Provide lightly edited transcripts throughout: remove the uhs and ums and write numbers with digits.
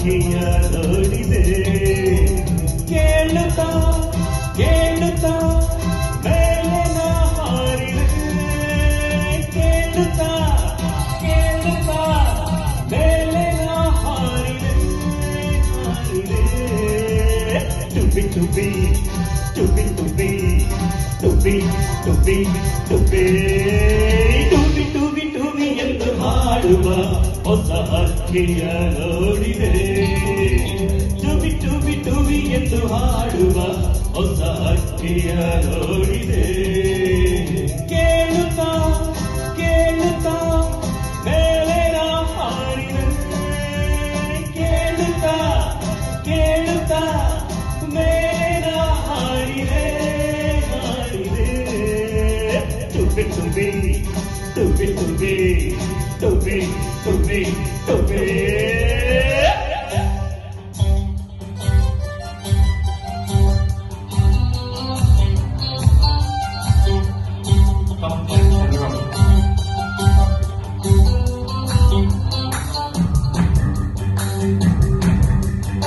ಹಕ್ಕಿಯ ನೋಡಿದೆ ಕೇಳುತ್ತಾ ಕೇಳುತ್ತಾ ಮೇಲೆ ನಾ ಹಾರಿದೆ ಕೇಳುತ್ತಾ ಕೇಳುತ್ತಾ ಮೇಲೆ ನಾ ಹಾರಿದೆ ಹಾರಿದೆ ಟುಬಿ ಟುಬಿ ಟುಬಿ ಟುಬಿ ಟುಬಿ ಟುಬಿ ಟುಬಿ ಟುಬಿ ಟುಬಿ ಟುಬಿ ಎಂದು ಹಾಡುವ ಹೊಸ ಹಕ್ಕಿಯ ನೋಡಿದೆ ಟುಬಿ ಟುಬಿ ಟುಬಿ ಎಂದು ಹಾಡುವ ಹೊಸ ಹಕ್ಕಿಯ ನೋಡಿದೆ ಕೇಳುತ್ತಾ ಕೇಳುತ್ತಾ ಮೇಲೆ ನಾ ಹಾರಿದೆ ಕೇಳುತ್ತಾ ಕೇಳುತ್ತಾ ಮೇಲೆ ನಾ ಹಾರಿದೆ ಹಾರಿದೆ ಟುಬಿ ಟುಬಿ ಟುಬಿ ಟುಬಿ ಟುಬಿ ಟುಬಿ ಟುಬಿ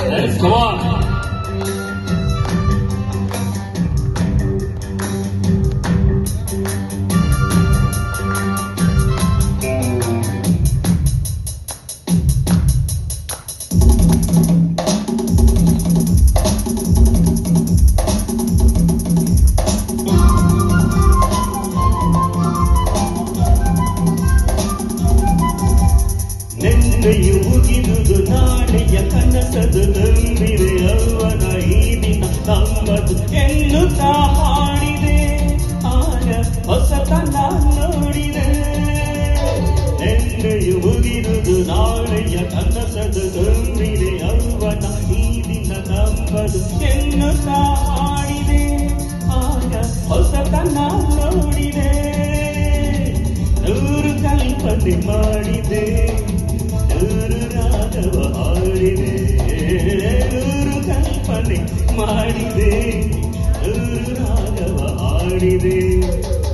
Let's go on. ನೆನ್ನೆಯು ಮುಗಿದುದು ನಾಳೆಯ ಕನಸದು ನಂಬಿದೆ ಅವನ ಈ ದಿನ ನಮ್ಮದು ಎನ್ನುತ್ತಾ ಹಾಡಿದೆ ಆಗ ಹೊಸತನ ನೋಡಿದೆ ನೆನ್ನೆಯು ಮುಗಿದುದು ನಾಳೆಯ ಕನಸದು ನಂಬಿದೆ ಅವನ ಈ ದಿನ ನಮ್ಮದು ಎನ್ನುತ್ತಾ ಹಾಡಿದೆ ಆಗ ಹೊಸತನ ನೋಡಿದೆ ನೂರು ಕಲ್ಪನೆ ಮಾಡಿದೆ ರಾಘವ ಹಾಡಿದೆ ನೂರು ಕಲ್ಪನೆ ಮಾಡಿದೆ ರಾಘವ ಹಾಡಿದೆ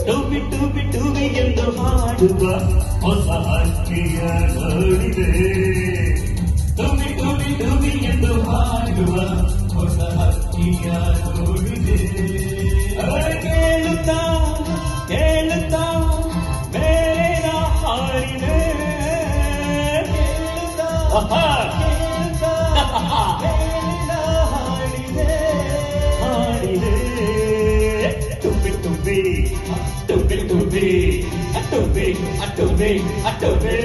ಟುಬಿ ಟುಬಿ ಟುಬಿ ಎಂದು ಹಾಡುವ ಹೊಸ ಹಕ್ಕಿಯ ನೋಡಿದೆ ಟುಬಿ ಟುಬಿ ಟುಬಿ ಎಂದು ಹಾಡುವ ಹೊಸ ಹಕ್ಕಿಯ ನೋಡಿದೆ ಕೇಳುತ್ತಾ ಕೇಳುತ್ತಾ ಬೇರೆ ನಾ ಹಾಡಿದೆ ಹಾಡಿದೆ ಟುಬಿ ಟುಬಿ ಟುಬಿ ಟುಬಿ ಟುಬಿ ಟುಬಿ ಟುಬಿ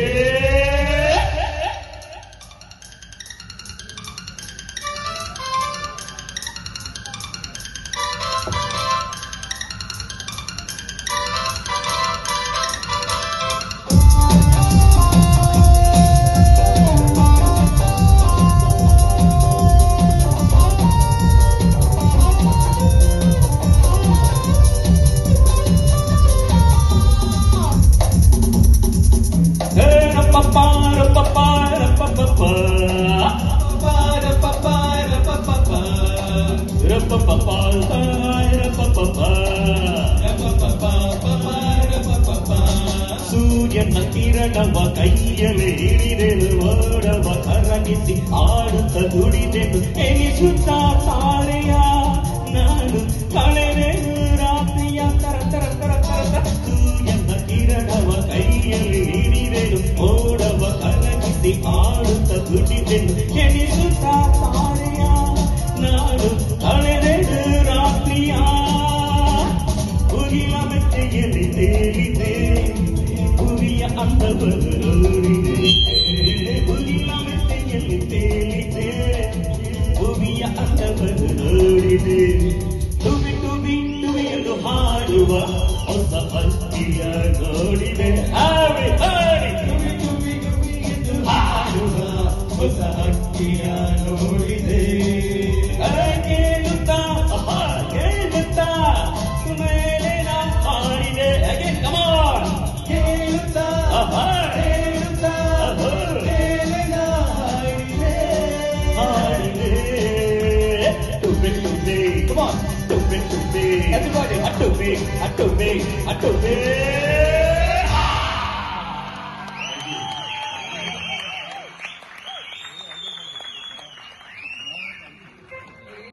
ಸೂರ್ಯನ ಕಿರಣವ ಕೈಯಲ್ಲಿ ಹಿಡಿದೆನು ಓಡವ ಕರಗಿಸಿ ಆಡುತ್ತ ದುಡಿದೆನು ಎನಿಸುತ್ತಾ ತಾರೆಯ ನಾನು ಕಳೆದೆನು ರಾತ್ರಿಯ ತರ ತರ ತರ ತರ ಸೂರ್ಯನ ಕಿರಣವ ಕೈಯಲ್ಲಿ ಹಿಡಿದೆನು ಓಡವ ಕರಗಿಸಿ ಆಡುತ್ತ ದುಡಿದೆನು ಎನಿಸುತ್ತಾ ತಾರೆಯ ನಾನು ಕಳೆದೆನು ರಾತ್ರಿಯ ಮುಗಿಲ ಮೆಚ್ಚೆಯಲ್ಲಿ ತೇಲಿದೆ ಭುವಿಯ ಅಂದವನ್ನು ನೋಡಿದೆ ಮುಗಿಲ ಮೆಚ್ಚೆಯಲ್ಲಿ ತೇಲಿದೆ ಭುವಿಯ ಅಂದವನ್ನು ನೋಡಿದೆ ಟುಬಿ ಟುಬಿ ಟುಬಿ ಎಂದು ಹಾಡುವ ಹೊಸ ಹಕ್ಕಿಯ ನೋಡಿದೆ ಹಾಡಿ ಹಾಡಿ ಟುಬಿ ಟುಬಿ ಟುಬಿ ಎಂದು ಹಾಡುವ ಹೊಸ ಹಕ್ಕಿಯ ನೋಡಿದೆ ಕೇಳುತ್ತಾ ಕೇಳುತ್ತಾ ಮೇಲೆ ನಾ ಹಾಡಿದೆ ಅಗೇನ್ ಕಮ್ ಆನ್ ಕೇಳುತ್ತಾ ಕೇಳುತ್ತಾ ಮೇಲೆ ನಾ ಹಾಡಿದೆ ಹಾಡಿದೆ ಟುಬಿ ಟುಬಿ ಕಮ್ ಆನ್ ಟುಬಿ ಟುಬಿ ಎವ್ರಿಬಡಿ ಟುಬಿ ಟುಬಿ ಟುಬಿ